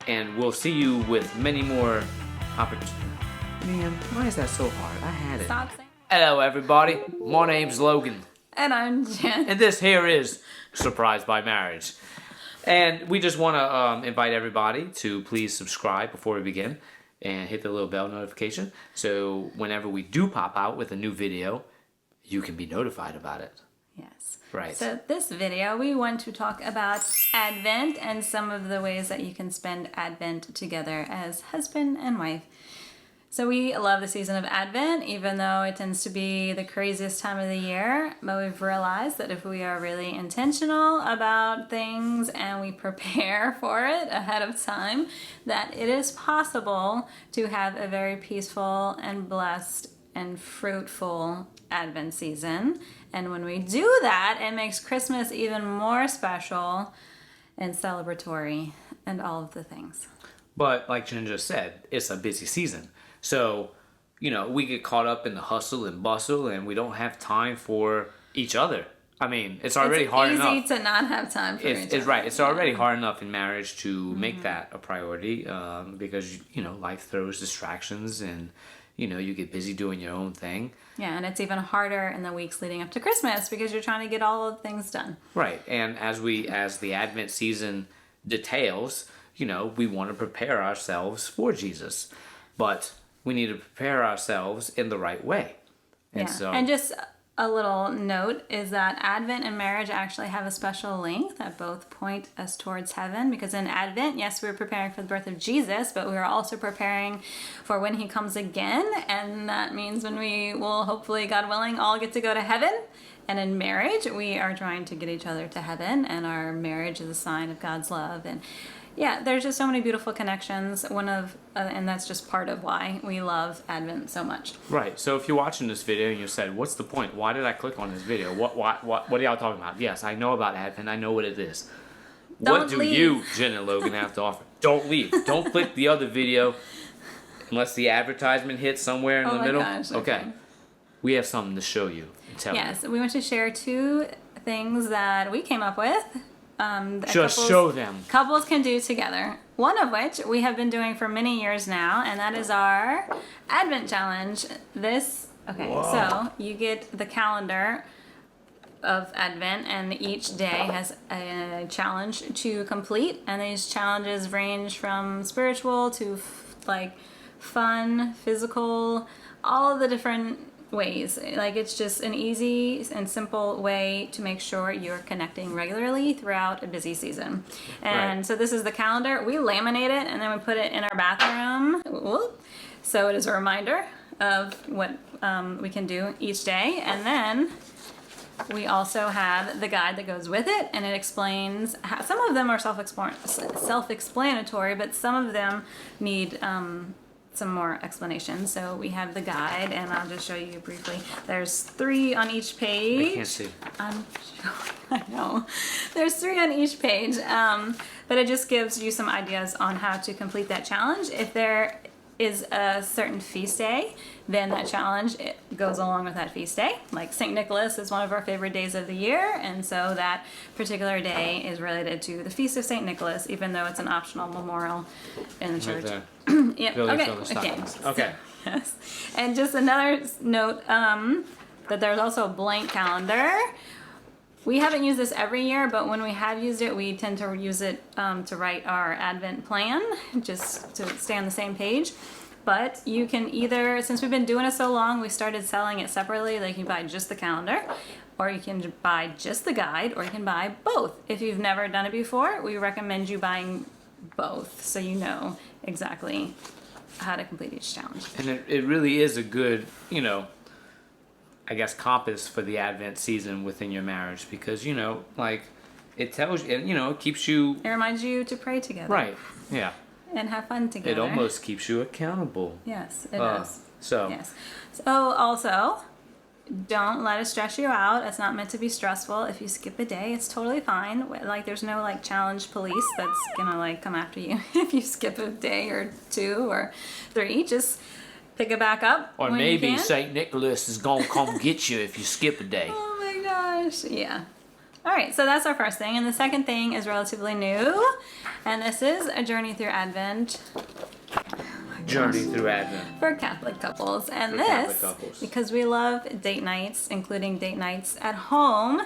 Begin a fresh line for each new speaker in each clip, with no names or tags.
And we'll see you with many more opportunities. Man, why is that so hard? I had it.
Stop saying.
Hello, everybody. My name's Logan.
And I'm Jen.
And this here is Surprised by Marriage. And we just want to invite everybody to please subscribe before we begin and hit the little bell notification. So whenever we do pop out with a new video, you can be notified about it.
Yes.
Right.
So this video, we want to talk about Advent and some of the ways that you can spend Advent together as husband and wife. So we love the season of Advent, even though it tends to be the craziest time of the year. But we've realized that if we are really intentional about things and we prepare for it ahead of time, that it is possible to have a very peaceful and blessed and fruitful Advent season. And when we do that, it makes Christmas even more special and celebratory and all of the things.
But like Jen just said, it's a busy season. So, we get caught up in the hustle and bustle and we don't have time for each other. I mean, it's already hard enough.
It's easy to not have time for each other.
It's right. It's already hard enough in marriage to make that a priority because, life throws distractions and, you get busy doing your own thing.
Yeah, and it's even harder in the weeks leading up to Christmas because you're trying to get all of the things done.
Right. And as the Advent season details, we want to prepare ourselves for Jesus. But we need to prepare ourselves in the right way.
And just a little note is that Advent and marriage actually have a special link that both point us towards heaven, because in Advent, yes, we're preparing for the birth of Jesus, but we're also preparing for when he comes again, and that means when we will hopefully, God willing, all get to go to heaven. And in marriage, we are trying to get each other to heaven, and our marriage is a sign of God's love. And yeah, there's just so many beautiful connections. And that's just part of why we love Advent so much.
Right. So if you're watching this video and you said, "What's the point? Why did I click on this video? What are y'all talking about?" Yes, I know about Advent. I know what it is. What do you, Jen and Logan, have to offer? Don't leave. Don't click the other video unless the advertisement hits somewhere in the middle.
Gosh,
okay. We have something to show you and tell you.
Yes, we want to share two things that we came up with.
Show them.
Couples can do together. One of which we have been doing for many years now, and that is our Advent challenge. So you get the calendar of Advent, and each day has a challenge to complete, and these challenges range from spiritual to fun, physical, all of the different ways. It's just an easy and simple way to make sure you're connecting regularly throughout a busy season. And So this is the calendar. We laminate it and then we put it in our bathroom. So it is a reminder of what we can do each day. And then we also have the guide that goes with it, and it explains some of them are self-explanatory, but some of them need some more explanation. So we have the guide, and I'll just show you briefly. There's 3 on each page.
I can't see.
I know. There's 3 on each page, but it just gives you some ideas on how to complete that challenge. If there is a certain feast day, then that challenge goes along with that feast day. Like St. Nicholas is one of our favorite days of the year, and so that particular day is related to the Feast of St. Nicholas, even though it's an optional memorial in the church.
Yep. Okay.
Yes. And just another note that there's also a blank calendar. We haven't used this every year, but when we have used it, we tend to use it to write our Advent plan, just to stay on the same page. But you can either, since we've been doing it so long, we started selling it separately. Like you buy just the calendar, or you can buy just the guide, or you can buy both. If you've never done it before, we recommend you buying both, so you know exactly how to complete each challenge.
And it really is a good, I guess, compass for the Advent season within your marriage, because it tells you, it keeps you.
It reminds you to pray together.
Right. Yeah.
And have fun together.
It almost keeps you accountable.
Yes, it does.
So.
Yes. So also, don't let it stress you out. It's not meant to be stressful. If you skip a day, it's totally fine. There's no challenge police that's gonna come after you if you skip a day or 2 or 3. Just pick it back up.
Or maybe St. Nicholas is gonna come get you if you skip a day.
Oh my gosh. Yeah. All right, so that's our first thing. And the second thing is relatively new. And this is a journey through Advent.
Journey through Advent.
For Catholic couples. And
For
this,
Catholic couples.
because we love date nights, including date nights at home,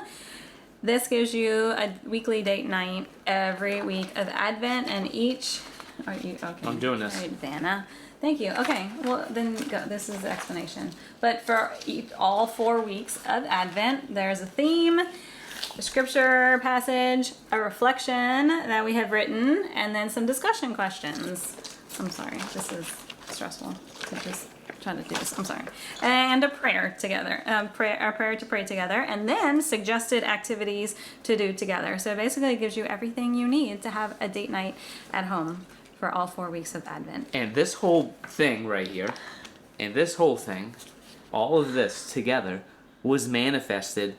this gives you a weekly date night every week of Advent, and each... Are you okay?
I'm doing this.
All right, Vanna. Thank you. Okay, well then go. This is the explanation. But for all 4 weeks of Advent, there's a theme, a scripture passage, a reflection that we have written, and then some discussion questions. I'm sorry, this is stressful to just try to do this. I'm sorry. And a prayer together, a prayer to pray together, and then suggested activities to do together. So basically it gives you everything you need to have a date night at home for all 4 weeks of Advent.
And this whole thing right here, and this whole thing, all of this together was manifested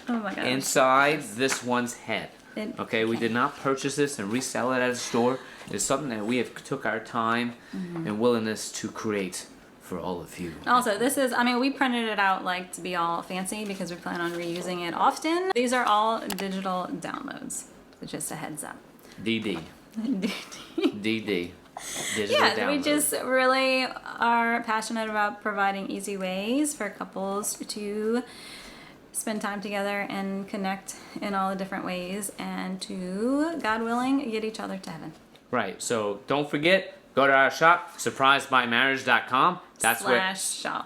Oh my gosh.
inside this one's head.
It-
We did not purchase this and resell it at a store. It's something that we have took our time and willingness to create for all of you.
Also, this is, I mean, we printed it out like to be all fancy because we plan on reusing it often. These are all digital downloads. So just a heads up.
DD. DD. Digital
Yeah, we
download.
just really are passionate about providing easy ways for couples to spend time together and connect in all the different ways and to, God willing, get each other to heaven.
Right. So don't forget, go to our shop, surprisedbymarriage.com. That's where
/shop.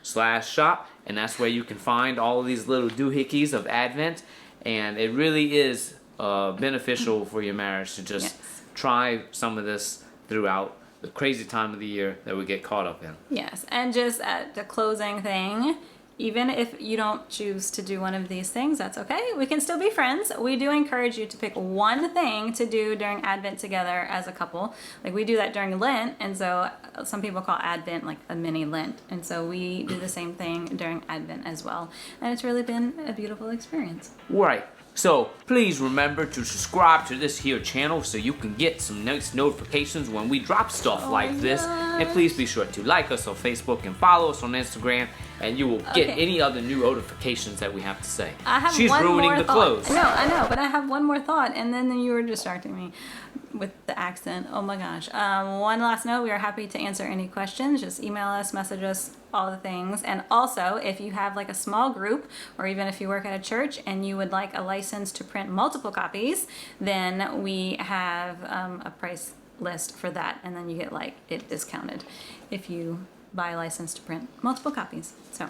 /shop, and that's where you can find all of these little doohickeys of Advent, and it really is beneficial for your marriage to just
Yes.
try some of this throughout the crazy time of the year that we get caught up in.
Yes, and just at the closing thing, even if you don't choose to do one of these things, that's okay. We can still be friends. We do encourage you to pick one thing to do during Advent together as a couple. Like we do that during Lent, and so some people call Advent like a mini Lent. And so we do the same thing during Advent as well. And it's really been a beautiful experience.
Right. So please remember to subscribe to this here channel so you can get some nice notifications when we drop stuff like this. And please be sure to like us on Facebook and follow us on Instagram, and you will get
Okay.
any other new notifications that we have to say.
I have
She's
one
ruining
more
the
thought.
clothes.
No, I know, but I have one more thought, and then you were distracting me with the accent. Oh my gosh. One last note, we are happy to answer any questions. Just email us, message us, all the things. And also, if you have like a small group, or even if you work at a church and you would like a license to print multiple copies, then we have a price list for that, and then you get like it discounted if you buy a license to print multiple copies. So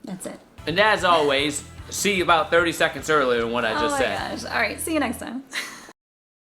that's it.
And as always, see you about 30 seconds earlier than what I just
Oh my
said.
gosh. All right, see you next time.